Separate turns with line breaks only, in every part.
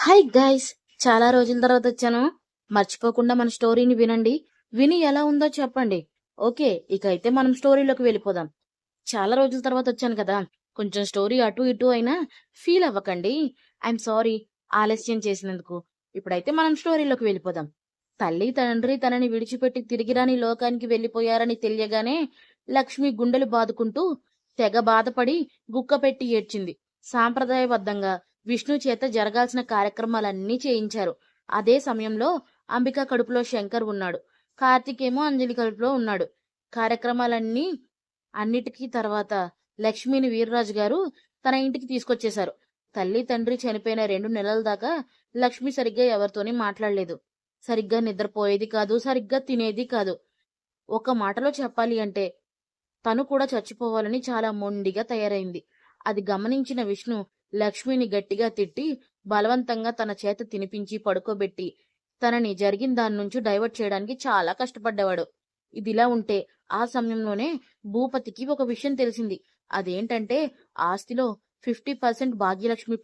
Hi guys, చాలా రోజుల తర్వాత వచ్చాను. మర్చిపోకుండా మన స్టోరీని వినండి. విని ఎలా ఉందో చెప్పండి. ఓకే, ఇక అయితే మనం స్టోరీలోకి వెళ్ళిపోదాం. చాలా రోజుల తర్వాత వచ్చాను కదా, కొంచెం స్టోరీ అటు ఇటు అయినా ఫీల్ అవ్వకండి. ఐఎమ్ సారీ ఆలస్యం చేసినందుకు. ఇప్పుడైతే మనం స్టోరీలోకి వెళ్ళిపోదాం. తల్లి తండ్రి తనని విడిచిపెట్టి తిరిగిరాని లోకానికి వెళ్లిపోయారని తెలియగానే లక్ష్మి గుండెలు బాదుకుంటూ తెగ బాధపడి గుక్క పెట్టి ఏడ్చింది. సాంప్రదాయబద్ధంగా విష్ణు చేత జరగాల్సిన కార్యక్రమాలన్నీ చేయించారు. అదే సమయంలో అంబిక కడుపులో శంకర్ ఉన్నాడు. కార్తీక్ ఏమో అంజలి కడుపులో ఉన్నాడు. కార్యక్రమాలన్నీ అన్నిటికీ తర్వాత లక్ష్మిని వీర్రాజు గారు తన ఇంటికి తీసుకొచ్చేశారు. తల్లి తండ్రి చనిపోయిన 2 నెలల దాకా లక్ష్మి సరిగ్గా ఎవరితోని మాట్లాడలేదు. సరిగ్గా నిద్రపోయేది కాదు, సరిగ్గా తినేది కాదు. ఒక మాటలో చెప్పాలి అంటే తను కూడా చచ్చిపోవాలని చాలా మొండిగా తయారైంది. అది గమనించిన విష్ణు లక్ష్మిని గట్టిగా తిట్టి బలవంతంగా తన చేత తినిపించి పడుకోబెట్టి తనని జరిగిన దాని నుంచి డైవర్ట్ చేయడానికి చాలా కష్టపడ్డవాడు. ఇదిలా ఉంటే ఆ సమయంలోనే భూపతికి ఒక విషయం తెలిసింది. అదేంటంటే ఆస్తిలో 50% భాగ్యలక్ష్మి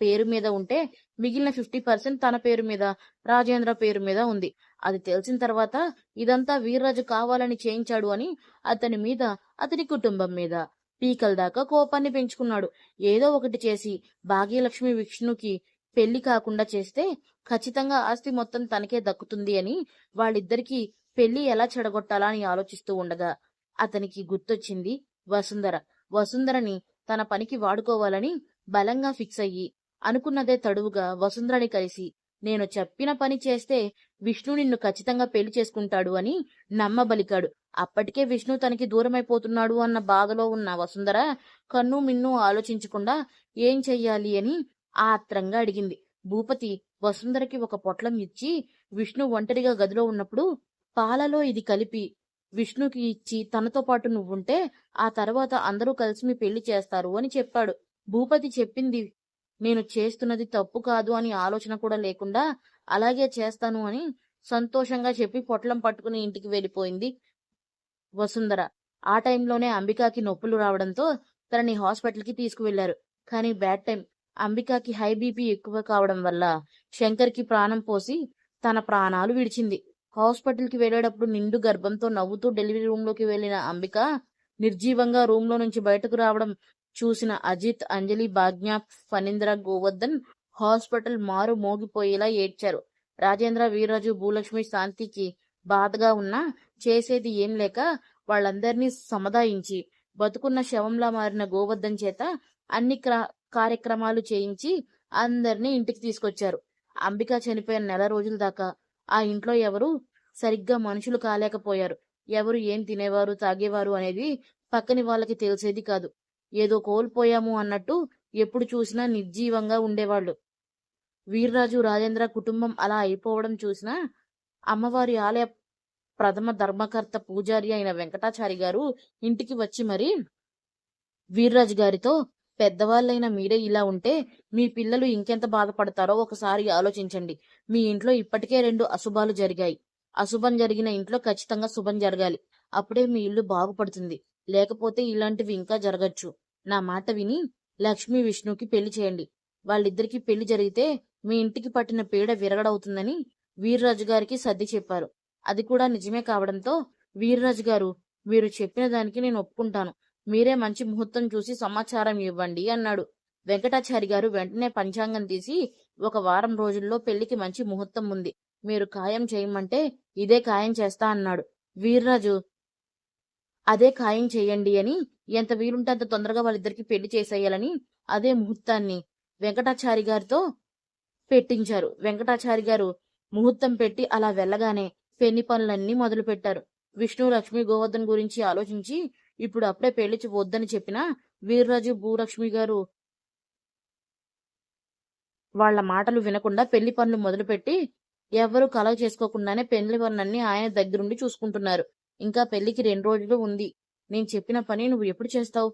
పేరు మీద ఉంటే మిగిలిన 50% తన పేరు మీద, రాజేంద్ర పేరు మీద ఉంది. అది తెలిసిన తర్వాత ఇదంతా వీర్రాజు కావాలని చేయించాడు అని అతని మీద, అతని కుటుంబం మీద పీకల దాకా కోపాన్ని పెంచుకున్నాడు. ఏదో ఒకటి చేసి భాగ్యలక్ష్మి విష్ణుకి పెళ్లి కాకుండా చేస్తే ఖచ్చితంగా ఆస్తి మొత్తం తనకే దక్కుతుంది అని వాళ్ళిద్దరికీ పెళ్లి ఎలా చెడగొట్టాలా అని ఆలోచిస్తూ ఉండగా అతనికి గుర్తొచ్చింది వసుంధర. వసుంధరని తన పనికి వాడుకోవాలని బలంగా ఫిక్స్ అయ్యి అనుకున్నదే తడువుగా వసుంధరని కలిసి నేను చెప్పిన పని చేస్తే విష్ణు నిన్ను ఖచ్చితంగా పెళ్లి చేసుకుంటాడు అని నమ్మబలికాడు. అప్పటికే విష్ణు తనకి దూరమైపోతున్నాడు అన్న బాధలో ఉన్న వసుంధర కన్ను మిన్ను ఆలోచించకుండా ఏం చెయ్యాలి అని ఆత్రంగా అడిగింది. భూపతి వసుంధరకి ఒక పొట్లం ఇచ్చి విష్ణు ఒంటరిగా గదిలో ఉన్నప్పుడు పాలలో ఇది కలిపి విష్ణుకి ఇచ్చి తనతో పాటు నువ్వుంటే ఆ తర్వాత అందరూ కలిసి మీ పెళ్లి చేస్తారు అని చెప్పాడు. భూపతి చెప్పింది నేను చేస్తున్నది తప్పు కాదు అని ఆలోచన కూడా లేకుండా అలాగే చేస్తాను అని సంతోషంగా చెప్పి పొట్లం పట్టుకుని ఇంటికి వెళ్ళిపోయింది వసుంధర. ఆ టైంలోనే అంబికాకి నొప్పులు రావడంతో తనని హాస్పిటల్కి తీసుకువెళ్లారు. కానీ బ్యాడ్ టైం. అంబికాకి హై బీపీ ఎక్కువ కావడం వల్ల శంకర్కి ప్రాణం పోసి తన ప్రాణాలు విడిచింది. హాస్పిటల్కి వెళ్లేటప్పుడు నిండు గర్భంతో నవ్వుతూ డెలివరీ రూమ్ లోకి వెళ్లిన అంబిక నిర్జీవంగా రూమ్ లో నుంచి బయటకు రావడం చూసిన అజిత్, అంజలి, భాగ్య, ఫణీంద్ర, గోవర్ధన్ హాస్పిటల్ మారు మోగిపోయేలా ఏడ్చారు. రాజేంద్ర, వీర్రాజు, భూలక్ష్మి శాంతికి బాధగా ఉన్నా చేసేది ఏం లేక వాళ్ళందరినీ సముదాయించి బతుకున్న శవంలా మారిన గోవర్ధన్ చేత అన్ని కార్యక్రమాలు చేయించి అందరినీ ఇంటికి తీసుకొచ్చారు. అంబిక చనిపోయిన నెల రోజుల దాకా ఆ ఇంట్లో ఎవరు సరిగ్గా మనుషులు కాలేకపోయారు. ఎవరు ఏం తినేవారు, తాగేవారు అనేది పక్కని వాళ్ళకి తెలిసేది కాదు. ఏదో కోల్పోయాము అన్నట్టు ఎప్పుడు చూసినా నిర్జీవంగా ఉండేవాళ్లు. వీర్రాజు, రాజేంద్ర కుటుంబం అలా అయిపోవడం చూసిన అమ్మవారి ఆలయ ప్రథమ ధర్మకర్త పూజారి అయిన వెంకటాచారి గారు ఇంటికి వచ్చి మరి వీర్రాజు గారితో పెద్దవాళ్ళైన మీరే ఇలా ఉంటే మీ పిల్లలు ఇంకెంత బాధపడతారో ఒకసారి ఆలోచించండి. మీ ఇంట్లో ఇప్పటికే 2 అశుభాలు జరిగాయి. అశుభం జరిగిన ఇంట్లో ఖచ్చితంగా శుభం జరగాలి. అప్పుడే మీ ఇల్లు బాగుపడుతుంది. లేకపోతే ఇలాంటివి ఇంకా జరగచ్చు. నా మాట విని లక్ష్మి విష్ణుకి పెళ్లి చేయండి. వాళ్ళిద్దరికి పెళ్లి జరిగితే మీ ఇంటికి పట్టిన పీడ విరగడవుతుందని వీర్రాజు గారికి సర్ది చెప్పారు. అది కూడా నిజమే కావడంతో వీర్రాజు గారు మీరు చెప్పిన దానికి నేను ఒప్పుకుంటాను. మీరే మంచి ముహూర్తం చూసి సమాచారం ఇవ్వండి అన్నాడు. వెంకటాచారి గారు వెంటనే పంచాంగం తీసి ఒక వారం రోజుల్లో పెళ్లికి మంచి ముహూర్తం ఉంది. మీరు ఖాయం చేయమంటే ఇదే ఖాయం చేస్తా అన్నాడు. వీర్రాజు అదే ఖాయం చేయండి అని ఎంత వీలుంటే అంత తొందరగా వాళ్ళిద్దరికి పెళ్లి చేసేయాలని అదే ముహూర్తాన్ని వెంకటాచారి గారితో పెట్టించారు. వెంకటాచారి గారు ముహూర్తం పెట్టి అలా వెళ్ళగానే పెళ్లి పనులన్నీ మొదలు పెట్టారు. విష్ణు, లక్ష్మి, గోవర్ధన్ గురించి ఆలోచించి ఇప్పుడు అప్పుడే పెళ్లి వద్దని చెప్పినా వీర్రాజు, భూలక్ష్మి గారు వాళ్ల మాటలు వినకుండా పెళ్లి పనులు మొదలుపెట్టి ఎవరూ కలవ చేసుకోకుండానే పెళ్లి పనులన్నీ ఆయన దగ్గరుండి చూసుకుంటున్నారు. ఇంకా పెళ్లికి 2 రోజులు ఉంది. నేను చెప్పిన పని నువ్వు ఎప్పుడు చేస్తావు?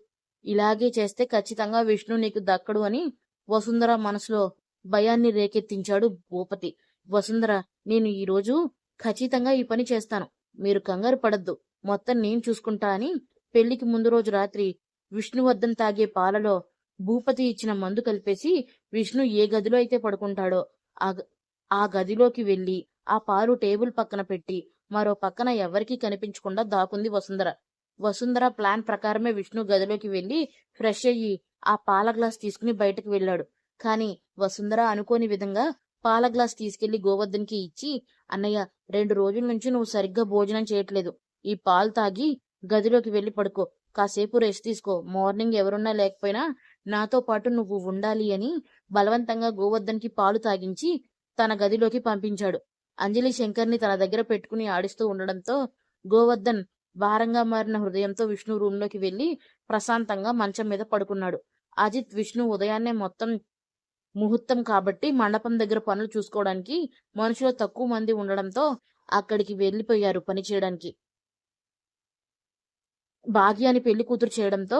ఇలాగే చేస్తే ఖచ్చితంగా విష్ణు నీకు దక్కడు అని వసుంధర మనసులో భయాన్ని రేకెత్తించాడు భూపతి. వసుంధర, నేను ఈరోజు ఖచ్చితంగా ఈ పని చేస్తాను. మీరు కంగారు పడద్దు. మొత్తం నేను చూసుకుంటా అని పెళ్లికి ముందు రోజు రాత్రి విష్ణువర్ధన్ తాగే పాలలో భూపతి ఇచ్చిన మందు కలిపేసి విష్ణు ఏ గదిలో అయితే పడుకుంటాడో ఆ గదిలోకి వెళ్లి ఆ పాలు టేబుల్ పక్కన పెట్టి మరో పక్కన ఎవరికీ కనిపించకుండా దాకుంది వసుంధర. వసుంధర ప్లాన్ ప్రకారమే విష్ణు గదిలోకి వెళ్లి ఫ్రెష్ అయ్యి ఆ పాల గ్లాస్ తీసుకుని బయటకు వెళ్ళాడు. కాని వసుంధర అనుకోని విధంగా పాల గ్లాస్ తీసుకెళ్లి గోవర్ధన్కి ఇచ్చి, అన్నయ్య 2 రోజుల నుంచి నువ్వు సరిగ్గా భోజనం చేయట్లేదు. ఈ పాలు తాగి గదిలోకి వెళ్లి పడుకో. కాసేపు రెస్ట్ తీసుకో. మార్నింగ్ ఎవరున్నా లేకపోయినా నాతో పాటు నువ్వు ఉండాలి అని బలవంతంగా గోవర్ధన్కి పాలు తాగించి తన గదిలోకి పంపించాడు. అంజలి శంకర్ని తన దగ్గర పెట్టుకుని ఆడిస్తూ ఉండడంతో గోవర్ధన్ భారంగా మారిన హృదయంతో విష్ణు రూంలోకి వెళ్లి ప్రశాంతంగా మంచం మీద పడుకున్నాడు. అజిత్, విష్ణు ఉదయాన్నే మొత్తం ముహూర్తం కాబట్టి మండపం దగ్గర పనులు చూసుకోవడానికి మనుషులు తక్కువ మంది ఉండడంతో అక్కడికి వెళ్లిపోయారు పని చేయడానికి. భాగ్యాని పెళ్లి కూతురు చేయడంతో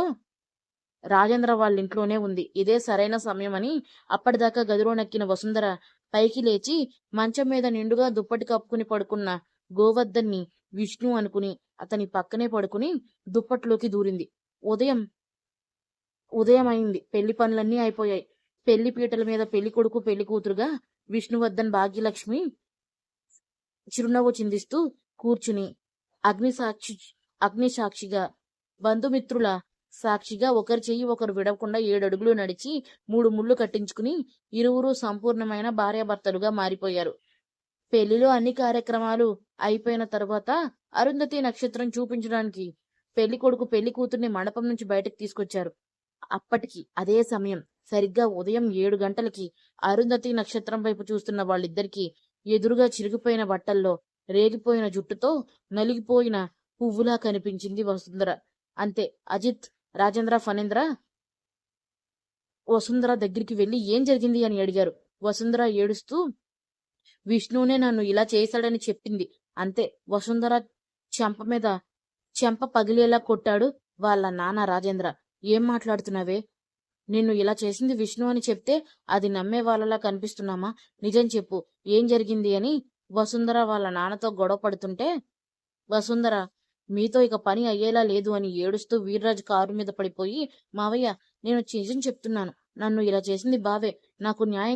రాజేంద్ర వాళ్ళ ఇంట్లోనే ఉంది. ఇదే సరైన సమయం అని అప్పటిదాకా గదిలో నక్కిన వసుంధర పైకి లేచి మంచం మీద నిండుగా దుప్పటి కప్పుకుని పడుకున్న గోవర్ధన్ని విష్ణు అనుకుని అతని పక్కనే పడుకుని దుప్పట్లోకి దూరింది. ఉదయం అయింది. పెళ్లి పనులన్నీ అయిపోయాయి. పెళ్లి పీటల మీద పెళ్లి కొడుకు పెళ్లి కూతురుగా విష్ణువర్ధన్, భాగ్యలక్ష్మి చిరునవ్వు చిందిస్తూ కూర్చుని అగ్నిసాక్షిగా బంధుమిత్రుల సాక్షిగా ఒకరి చెయ్యి ఒకరు విడవకుండా 7 అడుగులు నడిచి 3 ముళ్ళు కట్టించుకుని ఇరువురు సంపూర్ణమైన భార్యాభర్తలుగా మారిపోయారు. పెళ్లిలో అన్ని కార్యక్రమాలు అయిపోయిన తరువాత అరుంధతి నక్షత్రం చూపించడానికి పెళ్లి కొడుకు పెళ్లి కూతుర్ని మండపం నుంచి బయటకు తీసుకొచ్చారు. అప్పటికి అదే సమయం సరిగ్గా ఉదయం 7 గంటలకి అరుంధతి నక్షత్రం వైపు చూస్తున్న వాళ్ళిద్దరికీ ఎదురుగా చిరిగిపోయిన బట్టల్లో రేగిపోయిన జుట్టుతో నలిగిపోయిన పువ్వులా కనిపించింది వసుంధర. అంతే. అజిత్, రాజేంద్ర, ఫణేంద్ర వసుంధర దగ్గరికి వెళ్లి ఏం జరిగింది అని అడిగారు. వసుంధర ఏడుస్తూ విష్ణునే నన్ను ఇలా చేశాడని చెప్పింది. అంతే. వసుంధర చెంప పగిలేలా కొట్టాడు వాళ్ళ నాన్న రాజేంద్ర. ఏం మాట్లాడుతున్నావే? నిన్ను ఇలా చేసింది విష్ణు అని చెప్తే అది నమ్మే వాళ్ళలా కనిపిస్తున్నామా? నిజం చెప్పు, ఏం జరిగింది అని వసుంధర వాళ్ళ నాన్నతో గొడవ పడుతుంటే వసుంధర మీతో ఇక పని అయ్యేలా లేదు అని ఏడుస్తూ వీర్రాజు కారు మీద పడిపోయి, మావయ్య నేను నిజం చెప్తున్నాను, నన్ను ఇలా చేసింది బావే, నాకు న్యాయం